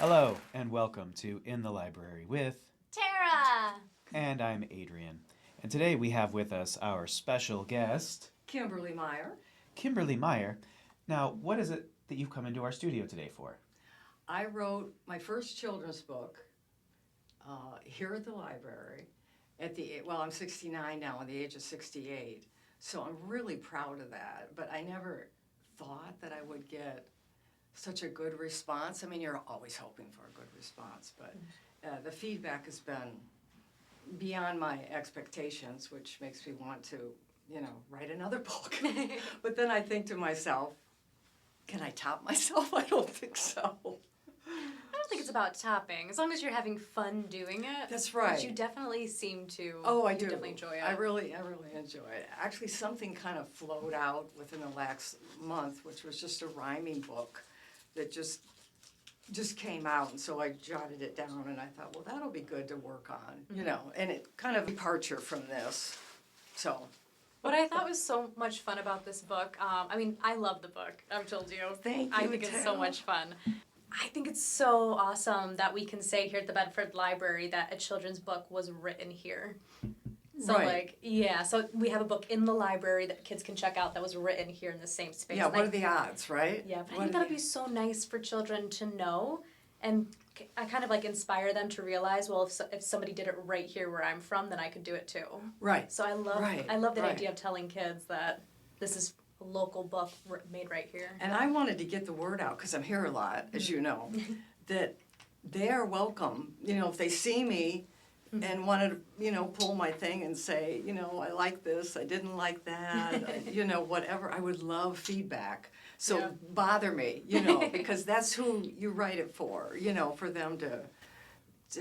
Hello, and welcome to In the Library with Tara! And I'm Adrian. And today we have with us our special guest, Kimberly Meyer. Kimberly Meyer. Now, what is it that you've come into our studio today for? I wrote my first children's book here at the library I'm 69 now, at the age of 68. So I'm really proud of that, but I never thought that I would get such a good response. I mean, you're always hoping for a good response, but the feedback has been beyond my expectations, which makes me want to, write another book. But then I think to myself, can I top myself? I don't think so. I don't think it's about topping, as long as you're having fun doing it. That's right. Which you definitely seem to. Oh, I you do. Definitely enjoy it. I really enjoy it. Actually, something kind of flowed out within the last month, which was just a rhyming book that just came out, and so I jotted it down, and I thought, well, that'll be good to work on, and it kind of departure from this, so. What I thought was so much fun about this book, I love the book, I've told you. Thank you, I think it's so much fun. I think it's so awesome that we can say here at the Bedford Library that a children's book was written here. So Right. so we have a book in the library that kids can check out that was written here in the same space. Yeah, And what are the odds, right? Yeah, but I think that would be so nice for children to know, and I kind of inspire them to realize, well, if somebody did it right here where I'm from, then I could do it too. Right. So I love the right. idea of telling kids that this is a local book made right here. And I wanted to get the word out, because I'm here a lot, as you know, that they are welcome, if they see me and wanted to, pull my thing and say, I like this, I didn't like that, whatever. I would love feedback. So bother me, because that's who you write it for them to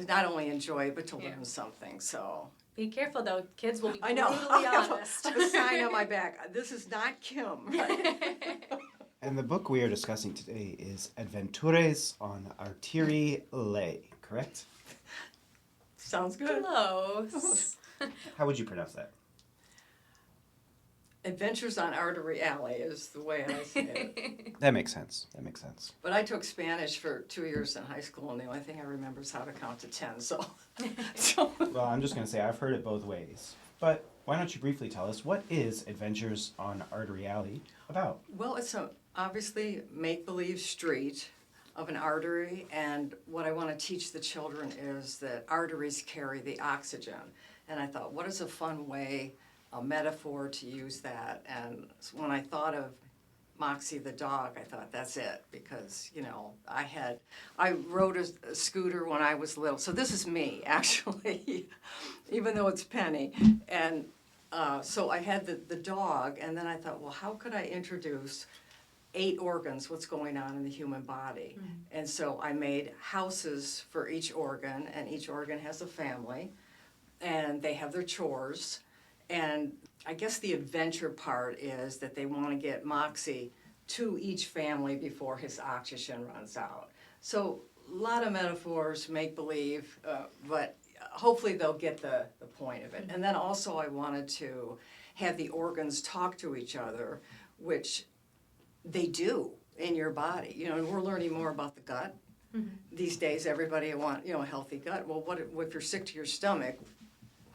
not only enjoy, but to learn something, so. Be careful though, kids will be I know. brutally honest. I have a sign on my back. This is not Kim. And the book we are discussing today is Adventures on Artery Alley, correct? Sounds good. Close. How would you pronounce that? Adventures on Artery Alley is the way I say it. That makes sense. But I took Spanish for 2 years in high school, and the only thing I remember is how to count to 10, so. Well, I'm just going to say I've heard it both ways. But why don't you briefly tell us, what is Adventures on Artery Alley about? Well, it's a obviously make-believe street of an artery, and what I want to teach the children is that arteries carry the oxygen. And I thought, what is a fun way, a metaphor to use that? And when I thought of Moxie the dog, I thought that's it, because I rode a scooter when I was little. So this is me, actually, even though it's Penny. And so I had the dog, and then I thought, well, how could I introduce 8 organs, what's going on in the human body? Mm-hmm. And so I made houses for each organ, and each organ has a family, and they have their chores. And I guess the adventure part is that they want to get Moxie to each family before his oxygen runs out. So a lot of metaphors, make-believe, but hopefully they'll get the point of it. And then also I wanted to have the organs talk to each other, which they do in your body. We're learning more about the gut. Mm-hmm. These days everybody wants, a healthy gut. Well, what if you're sick to your stomach?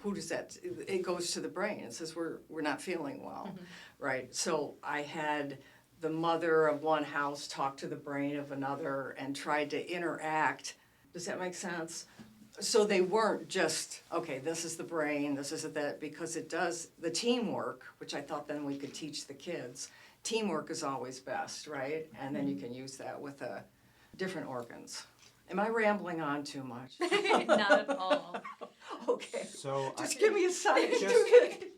Who does that? It goes to the brain. It says we're not feeling well, right? So I had the mother of one house talk to the brain of another and tried to interact. Does that make sense? So they weren't just, okay, this is the brain, this is that, because it does the teamwork, which I thought then we could teach the kids. Teamwork is always best, right? And then you can use that with different organs. Am I rambling on too much? Not at all. Okay. So just give me a sign.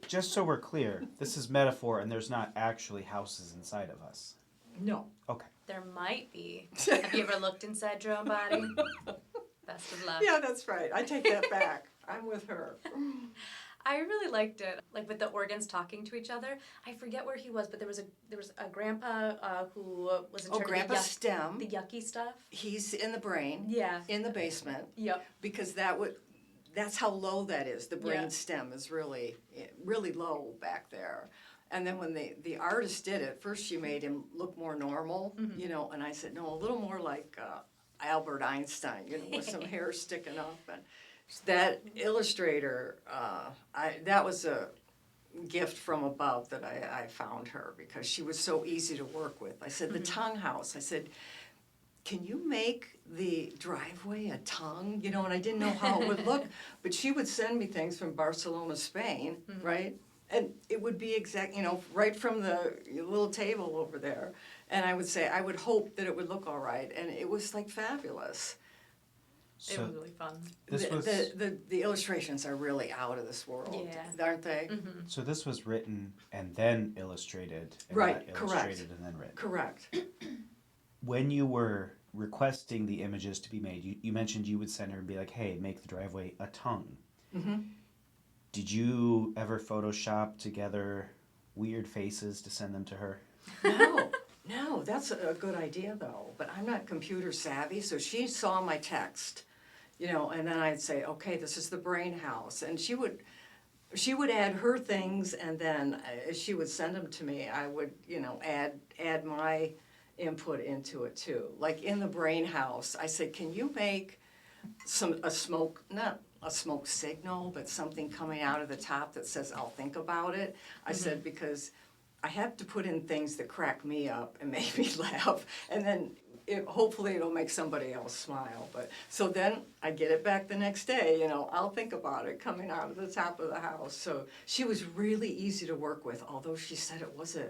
Just so we're clear, this is metaphor and there's not actually houses inside of us. No. Okay. There might be. Have you ever looked inside your own body? Best of luck. Yeah, that's right. I take that back. I'm with her. I really liked it, with the organs talking to each other. I forget where he was, but there was a grandpa who was in charge of Grandpa Stem. The yucky stuff. He's in the brain. Yeah. In the basement. Yep. Because that's how low that is. The brain stem is really, really low back there. And then when the artist did it, first she made him look more normal, and I said, no, a little more like Albert Einstein, with some hair sticking up. And that illustrator, that was a gift from above that I found her, because she was so easy to work with. I said, the tongue house. I said, can you make the driveway a tongue? And I didn't know how it would look, but she would send me things from Barcelona, Spain, right? And it would be exact, right from the little table over there. And I would say, I would hope that it would look all right. And it was like fabulous. It was really fun. The illustrations are really out of this world, aren't they? Mm-hmm. So this was written and then illustrated, and Right, not correct. illustrated and then written. Correct. When you were requesting the images to be made, you mentioned you would send her and be like, hey, make the driveway a tongue. Mm-hmm. Did you ever Photoshop together weird faces to send them to her? No, that's a good idea though, but I'm not computer savvy, so she saw my text, and then I'd say, okay, this is the brain house, and she would add her things, and then as she would send them to me, I would, add my input into it too. Like in the brain house, I said, can you make not a smoke signal, but something coming out of the top that says, I'll think about it. I said, because I have to put in things that crack me up and make me laugh, and then hopefully it'll make somebody else smile. But so then I get it back the next day, I'll think about it coming out of the top of the house. So she was really easy to work with, although she said it was a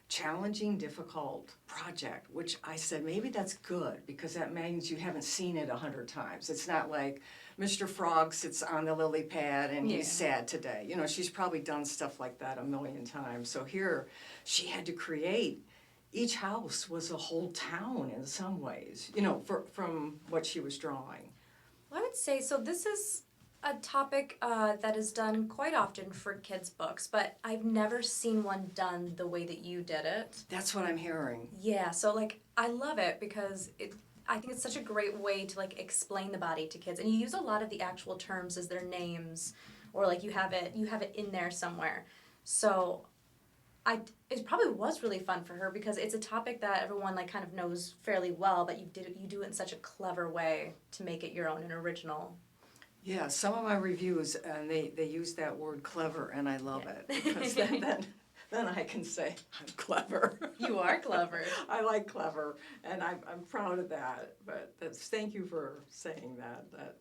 challenging, difficult project, which I said, maybe that's good, because that means you haven't seen it 100 times. It's not like Mr. Frog sits on the lily pad and he's sad today. She's probably done stuff like that a million times. So here, she had to create, each house was a whole town in some ways, from what she was drawing. Well, I would say, so this is a topic that is done quite often for kids' books, but I've never seen one done the way that you did it. That's what I'm hearing. Yeah, so I love it because I think it's such a great way to explain the body to kids, and you use a lot of the actual terms as their names, or you have it in there somewhere. So it probably was really fun for her, because it's a topic that everyone kind of knows fairly well, but you do it in such a clever way to make it your own and original. Yeah, some of my reviews, and they use that word clever, and I love it, because then I can say I'm clever. You are clever. I like clever, and I'm proud of that. But thank you for saying that.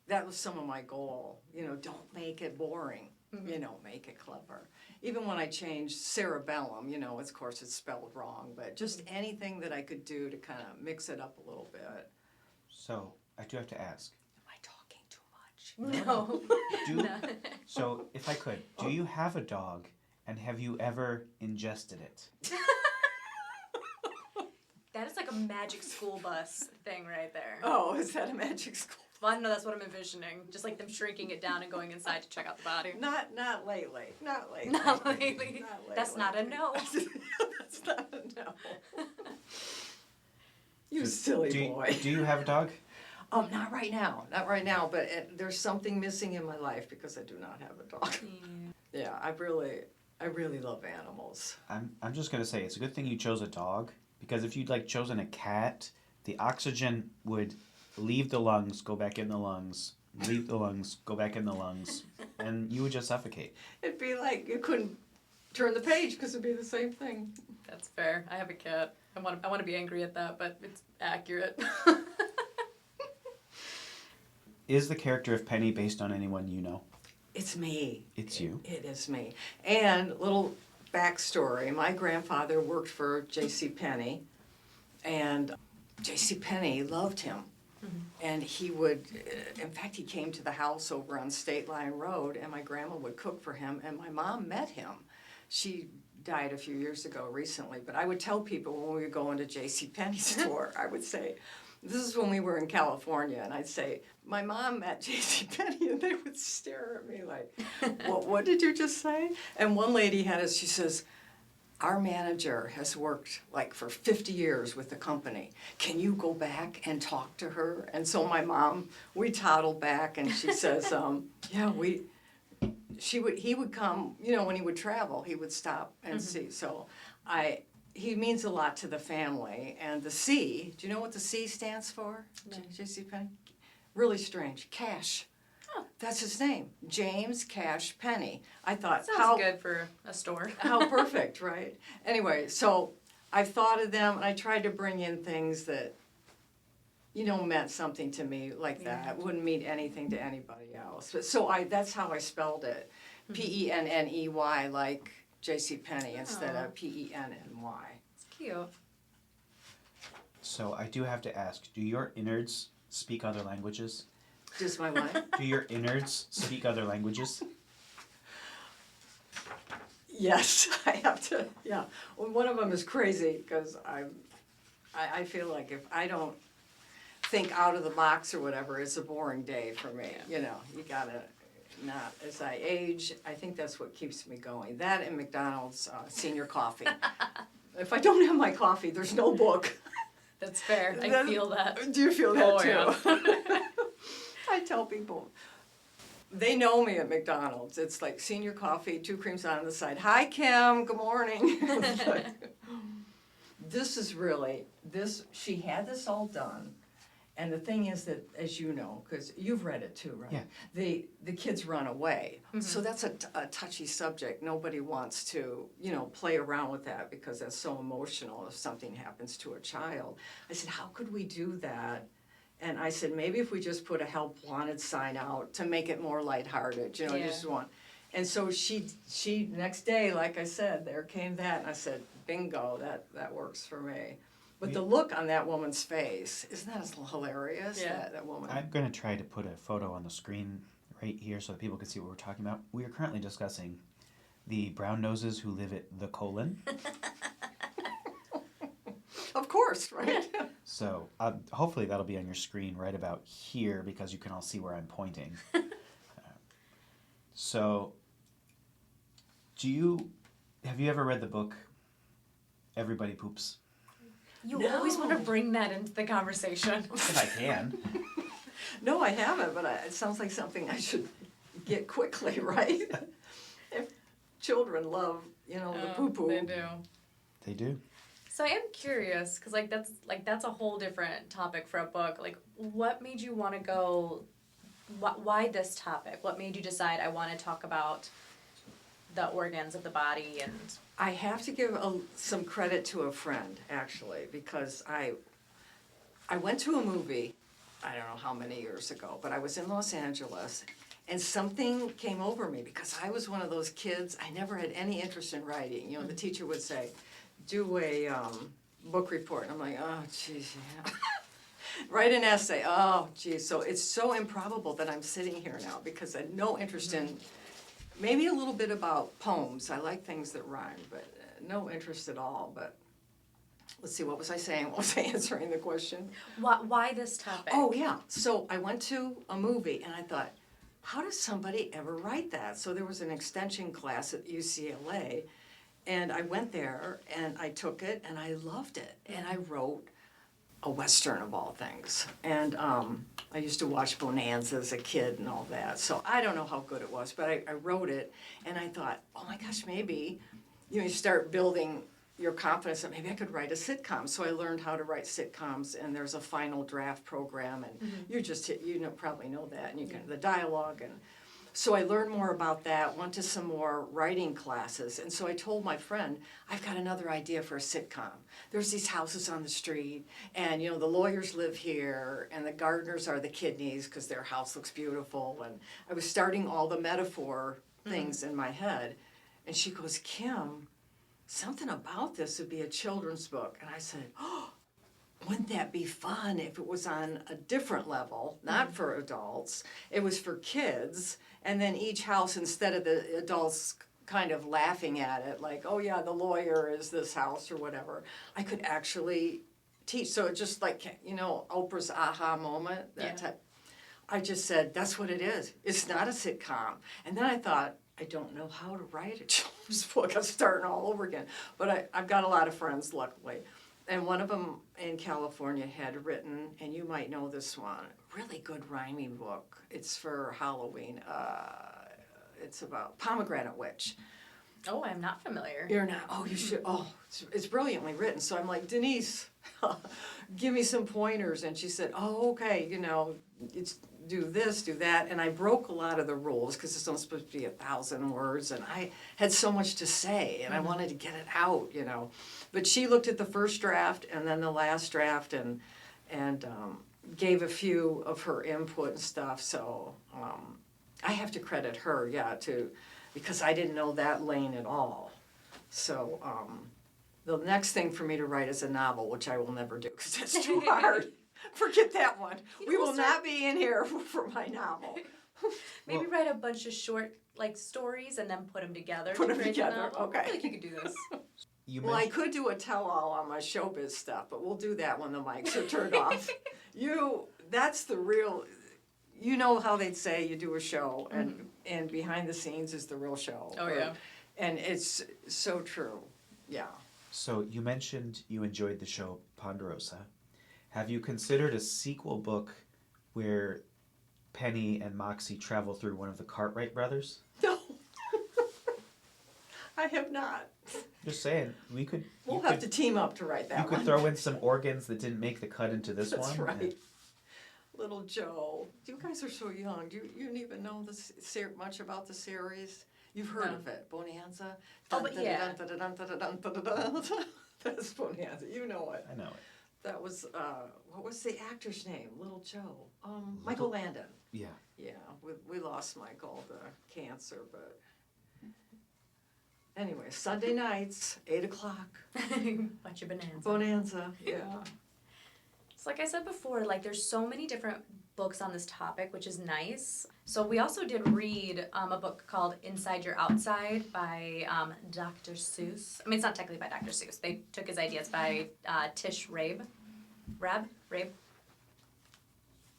That was some of my goal. Don't make it boring. Make it clever. Even when I changed cerebellum, of course it's spelled wrong, but just anything that I could do to kind of mix it up a little bit. So I do have to ask. No. So, if I could, do you have a dog, and have you ever ingested it? That is like a magic school bus thing right there. Oh, is that a magic school? Well, I know that's what I'm envisioning. Just them shrinking it down and going inside to check out the body. Not lately. Not lately. Not lately. That's not a no. That's not a no. You silly boy. Do you have a dog? Not right now. Not right now, but there's something missing in my life because I do not have a dog. Yeah, I really love animals. I'm just going to say, it's a good thing you chose a dog, because if you'd chosen a cat, the oxygen would leave the lungs, go back in the lungs, leave the lungs, go back in the lungs, and you would just suffocate. It'd be like you couldn't turn the page because it'd be the same thing. That's fair. I have a cat. I want to be angry at that, but it's accurate. Is the character of Penny based on anyone you know? It's me. It's you. It is me. And little backstory, my grandfather worked for J.C. Penney, and J.C. Penney loved him. Mm-hmm. And he would, in fact, he came to the house over on State Line Road, and my grandma would cook for him, and my mom met him. She died a few years ago recently, but I would tell people when we would go into J.C. Penney's store, I would say, this is when we were in California, and I'd say, my mom met J.C. Penney, and they would stare at me like, what did you just say? And one lady she says, our manager has worked for 50 years with the company. Can you go back and talk to her? And so my mom, we toddled back, and she says, yeah, he would come, when he would travel, he would stop and see. So he means a lot to the family. And the C, do you know what the C stands for? No. J.C. Penney? Really strange. Cash. Oh. That's his name. James Cash Penny. I thought, Sounds good for a store. how perfect, right? Anyway, so I thought of them, and I tried to bring in things that, meant something to me like that. Yeah. It wouldn't mean anything to anybody else. But that's how I spelled it. Penney, like J.C. Penney, instead of Pennny. It's cute. So I do have to ask, do your innards speak other languages? Just my wife? Do your innards speak other languages? Yes, I have to, yeah. Well, one of them is crazy, because I feel like if I don't think out of the box or whatever, it's a boring day for me. You gotta not, as I age, I think that's what keeps me going. That and McDonald's senior coffee. If I don't have my coffee, there's no book. That's fair. I feel that. Do you feel that Oh, too? yeah. I tell people, they know me at McDonald's. It's like senior coffee, 2 creams on the side. Hi, Kim. Good morning. This is really, she had this all done. And the thing is that, as you know, because you've read it too, right? Yeah. The kids run away. Mm-hmm. So that's a touchy subject. Nobody wants to, play around with that because that's so emotional if something happens to a child. I said, how could we do that? And I said, maybe if we just put a help wanted sign out to make it more lighthearted, just want. And so she next day, like I said, there came that, and I said, bingo, that works for me. But the look on that woman's face, isn't that hilarious? Yeah. That woman. I'm going to try to put a photo on the screen right here so that people can see what we're talking about. We are currently discussing the brown noses who live at the colon. Of course, right? So hopefully that'll be on your screen right about here because you can all see where I'm pointing. So, have you ever read the book Everybody Poops? You always want to bring that into the conversation. If I can. No, I haven't, but it sounds like something I should get quickly, right? If children love, the poo-poo. They do. They do. So I am curious, because that's a whole different topic for a book. Like, what made you want to go? Why this topic? What made you decide I want to talk about the organs of the body and? I have to give some credit to a friend, actually, because I went to a movie, I don't know how many years ago, but I was in Los Angeles, and something came over me, because I was one of those kids, I never had any interest in writing. The teacher would say, do a book report, and I'm like, oh, geez, yeah. Write an essay, oh, geez. So it's so improbable that I'm sitting here now, because I had no interest in. Maybe a little bit about poems. I like things that rhyme, but no interest at all. But let's see, what was I saying? What was I answering the question? Why this topic? Oh, yeah. So I went to a movie, and I thought, how does somebody ever write that? So there was an extension class at UCLA, and I went there, and I took it, and I loved it. And I wrote a Western of all things. And I used to watch Bonanza as a kid and all that. So I don't know how good it was, but I wrote it, and I thought, oh my gosh, maybe you start building your confidence that maybe I could write a sitcom. So I learned how to write sitcoms, and there's a final draft program, and you just probably know that, and you can the dialogue. And so I learned more about that, went to some more writing classes, and so I told my friend, I've got another idea for a sitcom. There's these houses on the street, and the lawyers live here, and the gardeners are the kidneys because their house looks beautiful. And I was starting all the metaphor things in my head, and she goes, Kim, something about this would be a children's book. And I said, oh, wouldn't that be fun if it was on a different level, not for adults, it was for kids, and then each house, instead of the adults kind of laughing at it, like, oh yeah, the lawyer is this house or whatever, I could actually teach. So just like, Oprah's aha moment, type. I just said, that's what it is. It's not a sitcom. And then I thought, I don't know how to write a children's book. I'm starting all over again. But I've got a lot of friends, luckily. And one of them in California had written, and you might know this one, really good rhyming book. It's for Halloween. It's about Pomegranate Witch. Oh, I'm not familiar. You're not. Oh, you should. Oh, it's brilliantly written. So I'm like, Denise, give me some pointers. And she said, oh, okay, it's do this, do that. And I broke a lot of the rules because it's only supposed to be 1,000 words. And I had so much to say and I wanted to get it out, But she looked at the first draft and then the last draft and gave a few of her input and stuff. So I have to credit her, because I didn't know that lane at all. So the next thing for me to write is a novel, which I will never do because that's too hard. Forget that one. We will not be in here for my novel. Maybe write a bunch of short stories and then put them together. Put to them create a together, novel. okay. I feel like you could do this. I could do a tell-all on my showbiz stuff, but we'll do that when the mics are turned off. That's the real, how they'd say you do a show and behind the scenes is the real show. Oh, yeah. And it's so true, yeah. So you mentioned you enjoyed the show Ponderosa. Have you considered a sequel book where Penny and Moxie travel through one of the Cartwright brothers? No. I have not. Just saying, We'll have to team up to write that one. You could throw in some organs that didn't make the cut into this one. That's right. Little Joe. You guys are so young. You didn't even know much about the series? You've heard of it, Bonanza? Oh, but yeah. That's Bonanza. You know it. I know it. That was, what was the actor's name? Little Joe. Michael Landon. Yeah. Yeah, we lost Michael to cancer, but anyway, Sunday nights, 8 o'clock. Watch your Bonanza. Bonanza, yeah. So like I said before, there's so many different books on this topic, which is nice. So we also did read a book called Inside Your Outside by Dr. Seuss. I mean, it's not technically by Dr. Seuss. They took his ideas by Tish Rabe. Rabe?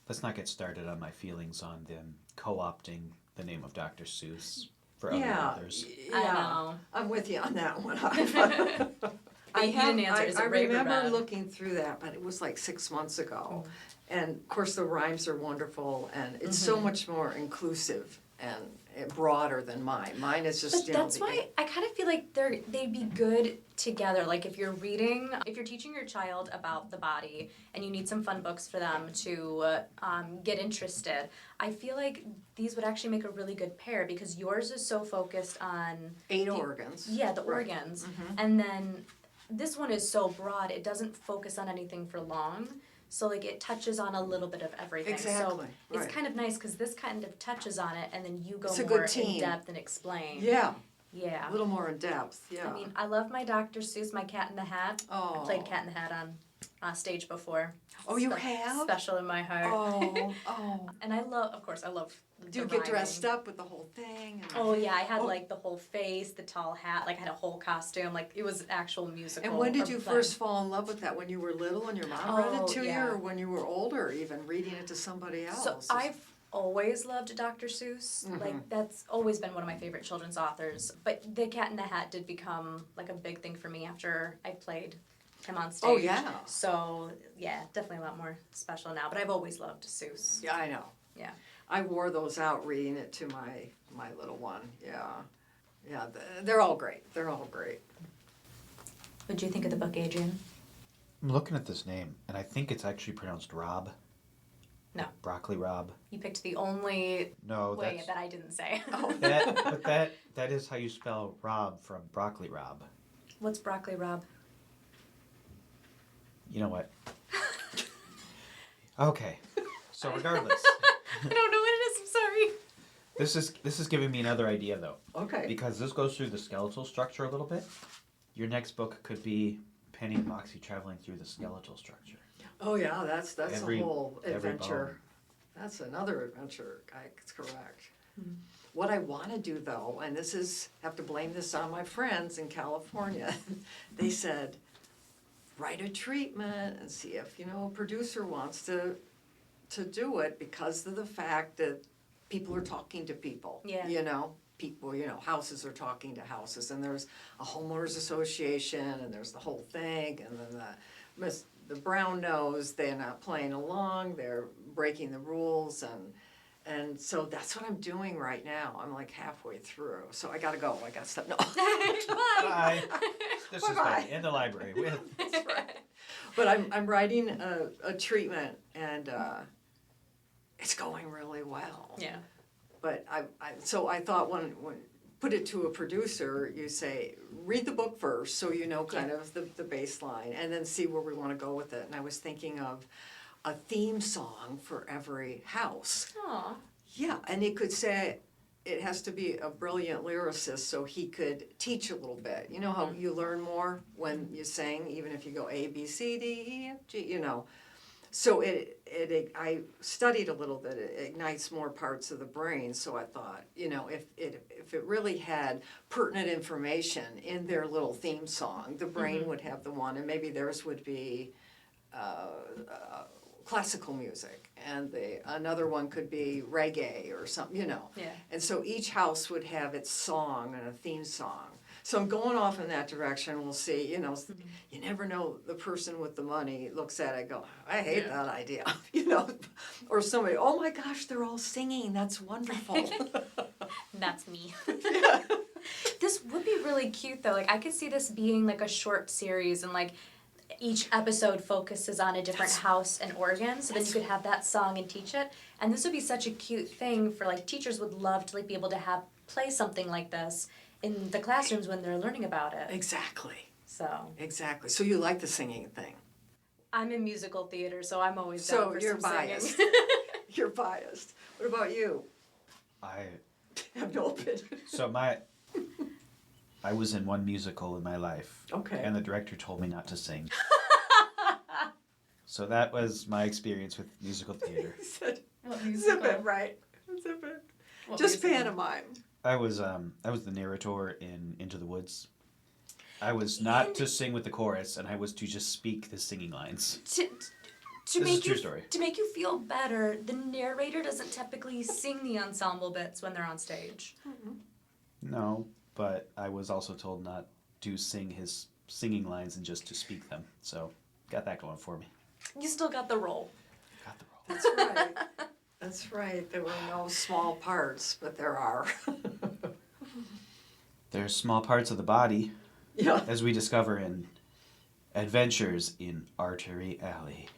Let's not get started on my feelings on them co-opting the name of Dr. Seuss for other authors. Yeah, I know. I'm with you on that one. I didn't answer. Is it I Rabe or remember Bad? looking through that, but it was 6 months ago. And of course the rhymes are wonderful and it's so much more inclusive and broader than mine. Mine is just, But that's why I kind of feel like they'd be good together. Like if you're teaching your child about the body and you need some fun books for them to get interested, I feel like these would actually make a really good pair because yours is so focused on 8 organs. Yeah, the organs. And then this one is so broad, it doesn't focus on anything for long. So it touches on a little bit of everything. Exactly. So it's kind of nice because this kind of touches on it and then you go It's a more good team. in depth and explain. Yeah. Yeah. A little more in depth, yeah. I mean, I love my Dr. Seuss, my Cat in the Hat. Oh. I played Cat in the Hat on stage before. Oh, you have? Special in my heart. Oh. And I love Do you get dressed up with the whole thing? Oh yeah, I had the whole face, the tall hat, I had a whole costume, it was actual musical. And when did you first fall in love with that? When you were little and your mom read it to you, yeah. or when you were older, even reading it to somebody else? So I've always loved Dr. Seuss. That's always been one of my favorite children's authors. But the Cat in the Hat did become a big thing for me after I played him on stage. Oh yeah. So yeah, definitely a lot more special now. But I've always loved Seuss. Yeah, I know. Yeah. I wore those out reading it to my little one. Yeah, they're all great. They're all great. What did you think of the book, Adrian? I'm looking at this name, and I think it's actually pronounced Rob. No. Broccoli Rob. You picked the only way that I didn't say. Oh. That is how you spell Rob from Broccoli Rob. What's Broccoli Rob? You know what? Okay. So regardless. I don't know what it is. I'm sorry. This is giving me another idea though. Okay. Because this goes through the skeletal structure a little bit. Your next book could be Penny and Moxie traveling through the skeletal structure. Oh yeah, that's a whole every adventure. That's another adventure. It's correct. What I want to do though, and have to blame this on my friends in California. They said, write a treatment and see if a producer wants to do it because of the fact that people are talking to people. Yeah. People, houses are talking to houses, and there's a homeowners association, and there's the whole thing, and then the brown nose, they're not playing along, they're breaking the rules, And so that's what I'm doing right now. I'm like halfway through. So I got to go. I got to stop. No. Bye. This is Bye-bye. in the library. That's right. But I'm writing a treatment, and it's going really well. Yeah. But so I thought when put it to a producer, you say, read the book first so you know kind of the baseline, and then see where we want to go with it. And I was thinking of a theme song for every house. Aw. Yeah, and it could say, it has to be a brilliant lyricist so he could teach a little bit. You know how you learn more when you sing, even if you go A, B, C, D, E, F, G, you know. So I studied a little bit. It ignites more parts of the brain. So I thought, you know, if it really had pertinent information in their little theme song, the brain would have the one, and maybe theirs would be classical music, and another one could be reggae or something, you know. Yeah. And so each house would have its song and a theme song. So I'm going off in that direction. We'll see. You know, you never know. The person with the money looks at it and go, I hate that idea. You know, or somebody, oh my gosh, they're all singing. That's wonderful. That's me. This would be really cute though. Like I could see this being like a short series, and like each episode focuses on a different house and organ, so then you could have that song and teach it. And this would be such a cute thing for like teachers would love to like be able to have play something like this in the classrooms when they're learning about it. Exactly. So Exactly. So you like the singing thing. I'm in musical theater, so I'm always down for you're some biased. singing. You're biased. What about you? I have no opinion. So I was in one musical in my life. Okay. And the director told me not to sing. So that was my experience with musical theater. What Zip musical? it, right? Zip it. What Just musical? pantomime. I was the narrator in Into the Woods. I was not to sing with the chorus, and I was to just speak the singing lines. To This is make a true you story. to make you feel better, the narrator doesn't typically sing the ensemble bits when they're on stage. No, but I was also told not to sing his singing lines and just to speak them. So got that going for me. You still got the role. Got the role. That's right. That's right. There were no small parts, but there are. There's small parts of the body, Yeah. as we discover in Adventures in Artery Alley.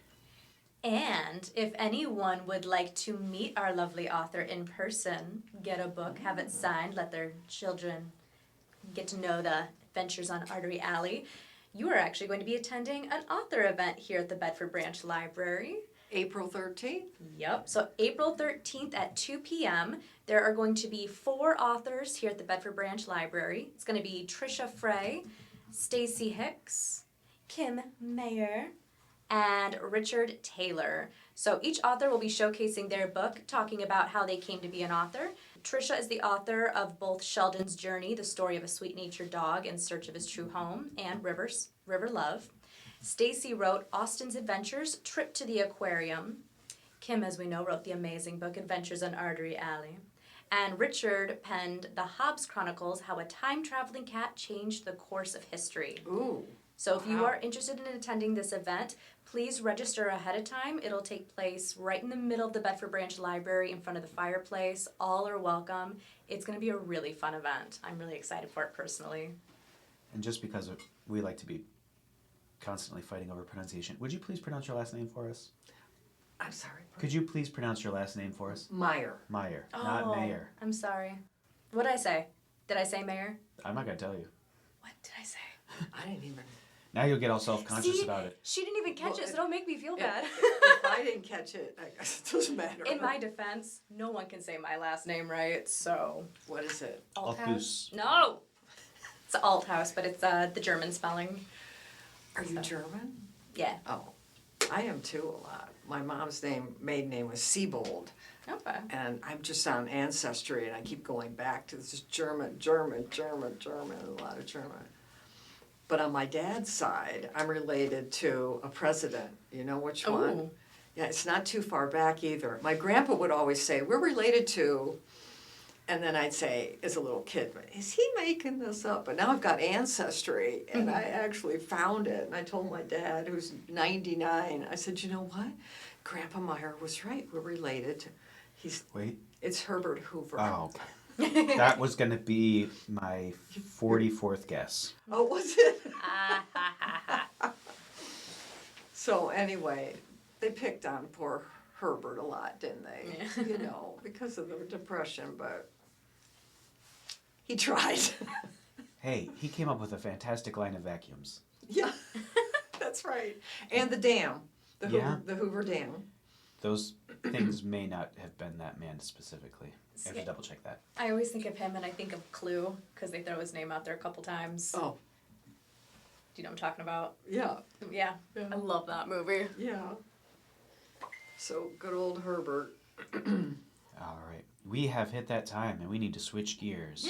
And if anyone would like to meet our lovely author in person, get a book, have it signed, let their children get to know the Adventures on Artery Alley, you are actually going to be attending an author event here at the Bedford Branch Library. April 13th. Yep. So April 13th at 2 p.m., there are going to be 4 authors here at the Bedford Branch Library. It's going to be Trisha Frey, Stacy Hicks, Kim Meyer, and Richard Taylor. So each author will be showcasing their book, talking about how they came to be an author. Trisha is the author of both Sheldon's Journey, the story of a sweet-natured dog in search of his true home, and River Love. Stacy wrote Austin's Adventures, Trip to the Aquarium. Kim, as we know, wrote the amazing book Adventures on Artery Alley. And Richard penned The Hobbs Chronicles, How a Time-Traveling Cat Changed the Course of History. Ooh. So if you Wow. are interested in attending this event, please register ahead of time. It'll take place right in the middle of the Bedford Branch Library in front of the fireplace. All are welcome. It's going to be a really fun event. I'm really excited for it personally. And just because we like to be constantly fighting over pronunciation, would you please pronounce your last name for us? I'm sorry. Could you please pronounce your last name for us? Meyer. Meyer, not Mayer. I'm sorry. What did I say? Did I say Mayor? I'm not going to tell you. What did I say? I didn't even. Now you'll get all self-conscious See? about it. She didn't even catch Well, it, so don't make me feel bad. If I didn't catch it, I guess it doesn't matter. In my defense, no one can say my last name right, so... What is it? Althaus. No! It's Althaus, but it's the German spelling. Are you German? Yeah. Oh, I am too a lot. My mom's maiden name was Siebold, Okay. and I'm just on Ancestry, and I keep going back to this German, a lot of German. But on my dad's side, I'm related to a president. You know which one? Ooh. Yeah, it's not too far back either. My grandpa would always say, we're related to, and then I'd say, as a little kid, is he making this up? But now I've got Ancestry, and I actually found it. And I told my dad, who's 99, I said, you know what? Grandpa Meyer was right. We're related to. Wait. It's Herbert Hoover. Oh, okay. That was going to be my 44th guess. Oh, was it? So anyway, they picked on poor Herbert a lot, didn't they? Yeah. You know, because of the depression, but he tried. Hey, he came up with a fantastic line of vacuums. Yeah, that's right. And the dam, the Hoover Dam. Those things may not have been that man specifically. I have to double check that. I always think of him and I think of Clue because they throw his name out there a couple times. Oh, Do you know what I'm talking about? yeah. Yeah. Yeah. I love that movie. Yeah. So good old Herbert. All right. We have hit that time and we need to switch gears.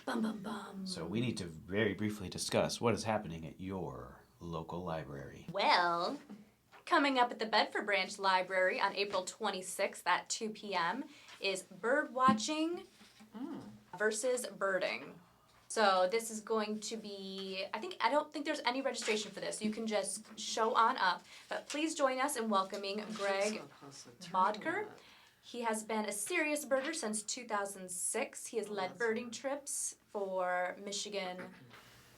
Bum, bum, bum. So we need to very briefly discuss what is happening at your local library. Well, coming up at the Bedford Branch Library on April 26th at 2 p.m. is bird watching versus birding. So this is going to be, I don't think there's any registration for this. You can just show on up. But please join us in welcoming Greg Bodker. He has been a serious birder since 2006. He has led birding trips for Michigan.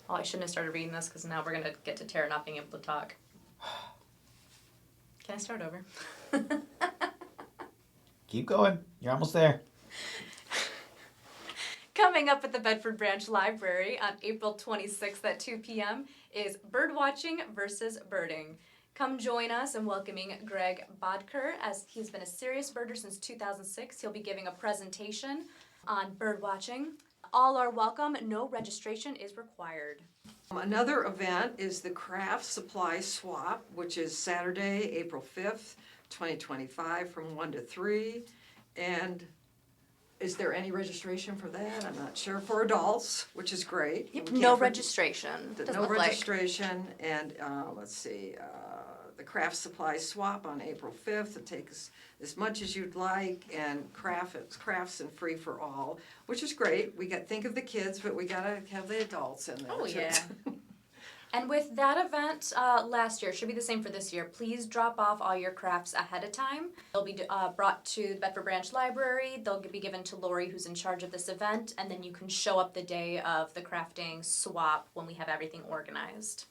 Oh, I shouldn't have started reading this because now we're going to get to Tara not being able to talk. Can I start over? Keep going. You're almost there. Coming up at the Bedford Branch Library on April 26th at 2 p.m. is bird watching versus birding. Come join us in welcoming Greg Bodker, as he's been a serious birder since 2006. He'll be giving a presentation on bird watching. All are welcome. No registration is required. Another event is the Craft Supply Swap, which is Saturday, April 5th, 2025 from 1 to 3. And is there any registration for that? I'm not sure. For adults, which is great. Yep, no registration. No registration. And let's see, the Craft Supply Swap on April 5th. It takes as much as you'd like, and crafts and free for all, which is great. We got think of the kids, but we gotta have the adults in there. Oh, too. yeah. And with that event last year, should be the same for this year, please drop off all your crafts ahead of time. They'll be brought to the Bedford Branch Library. They'll be given to Lori, who's in charge of this event, and then you can show up the day of the crafting swap when we have everything organized.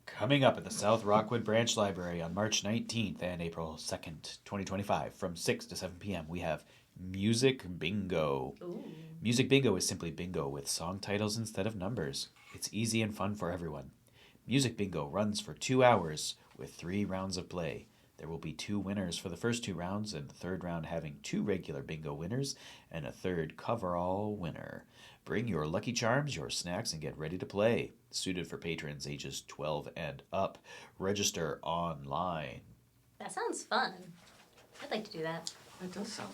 Coming up at the South Rockwood Branch Library on March 19th and April 2nd, 2025, from 6 to 7 p.m., we have Music Bingo. Ooh. Music Bingo is simply bingo with song titles instead of numbers. It's easy and fun for everyone. Music Bingo runs for 2 hours with 3 rounds of play. There will be 2 winners for the first 2 rounds, and the third round having 2 regular bingo winners and a third coverall winner. Bring your Lucky Charms, your snacks, and get ready to play. Suited for patrons ages 12 and up. Register online. That sounds fun. I'd like to do that. It does sound.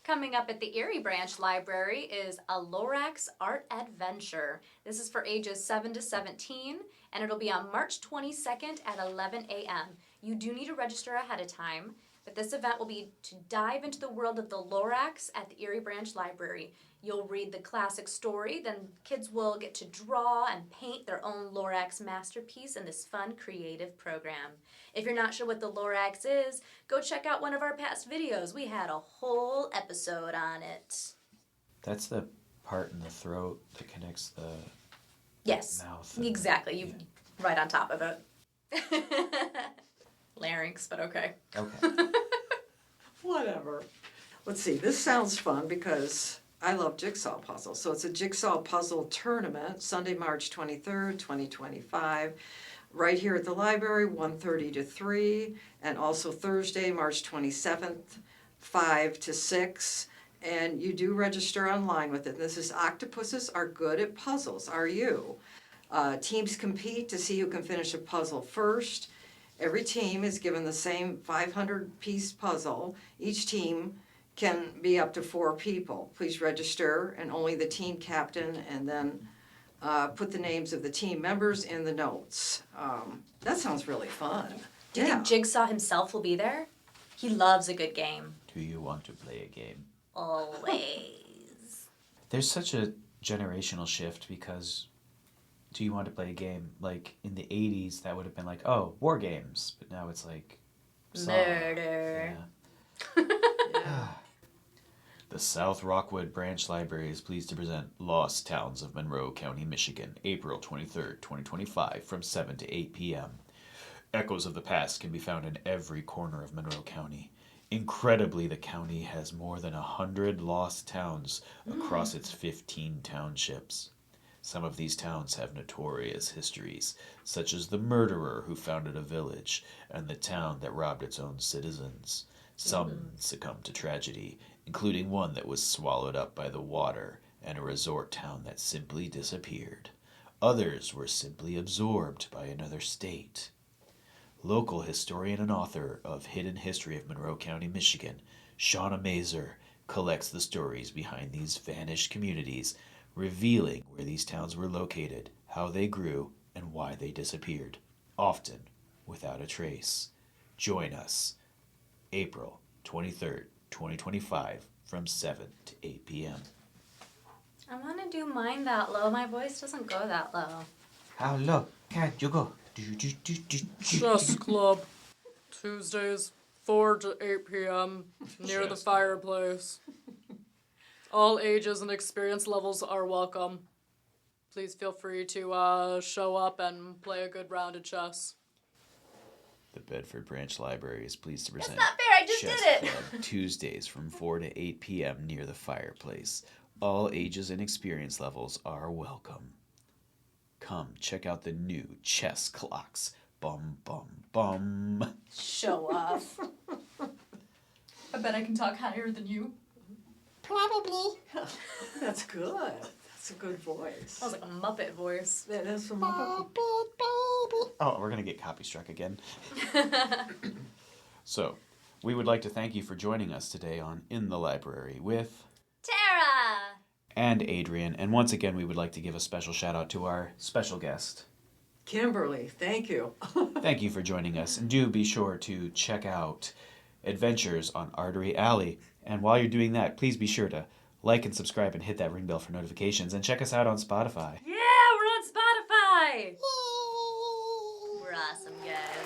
Coming up at the Erie Branch Library is a Lorax Art Adventure. This is for ages 7 to 17, and it'll be on March 22nd at 11 a.m. You do need to register ahead of time, but this event will be to dive into the world of the Lorax at the Erie Branch Library. You'll read the classic story, then kids will get to draw and paint their own Lorax masterpiece in this fun, creative program. If you're not sure what the Lorax is, go check out one of our past videos. We had a whole episode on it. That's the part in the throat that connects the Yes, mouth. exactly. You're right on top of it. Larynx, but okay. Okay. Whatever. Let's see, this sounds fun because I love jigsaw puzzles. So it's a jigsaw puzzle tournament, Sunday, March 23rd, 2025, right here at the library, 1:30 to 3, and also Thursday, March 27th, 5 to 6. And you do register online with it. This is Octopuses Are Good at Puzzles, Are You? Teams compete to see who can finish a puzzle first. Every team is given the same 500-piece puzzle. Each team can be up to 4 people. Please register, and only the team captain, and then put the names of the team members in the notes. That sounds really fun. Do you think Jigsaw himself will be there? He loves a good game. Do you want to play a game? Always. There's such a generational shift because do you want to play a game? Like in the 80s, that would have been like, oh, war games. But now it's like... Murder. Yeah. Yeah. South Rockwood Branch Library is pleased to present Lost Towns of Monroe County, Michigan, April 23rd, 2025, from 7 to 8 p.m. Echoes of the past can be found in every corner of Monroe County. Incredibly, the county has more than 100 lost towns across its 15 townships. Some of these towns have notorious histories, such as the murderer who founded a village and the town that robbed its own citizens. Some succumbed to tragedy, including one that was swallowed up by the water and a resort town that simply disappeared. Others were simply absorbed by another state. Local historian and author of Hidden History of Monroe County, Michigan, Shauna Mazer, collects the stories behind these vanished communities, revealing where these towns were located, how they grew, and why they disappeared, often without a trace. Join us, April 23rd, 2025, from 7 to 8 p.m. I want to do mine that low. My voice doesn't go that low. How low can you go? Chess Club. Tuesdays, 4 to 8 p.m. near the fireplace. All ages and experience levels are welcome. Please feel free to show up and play a good round of chess. The Bedford Branch Library is pleased to present not fair, I just Chess did it. Club Tuesdays from 4 to 8 p.m. near the fireplace. All ages and experience levels are welcome. Come check out the new chess clocks. Bum, bum, bum. Show off. I bet I can talk higher than you. Probably. That's good. That's a good voice. That was like a Muppet voice. That is from Oh, we're going to get copy struck again. So, we would like to thank you for joining us today on In the Library with Tara! and Adrian. And once again, we would like to give a special shout out to our special guest. Kimberly, thank you. Thank you for joining us. And do be sure to check out Adventures on Artery Alley. And while you're doing that, please be sure to like and subscribe and hit that ring bell for notifications. And check us out on Spotify. Yeah, we're on Spotify! We're awesome, guys.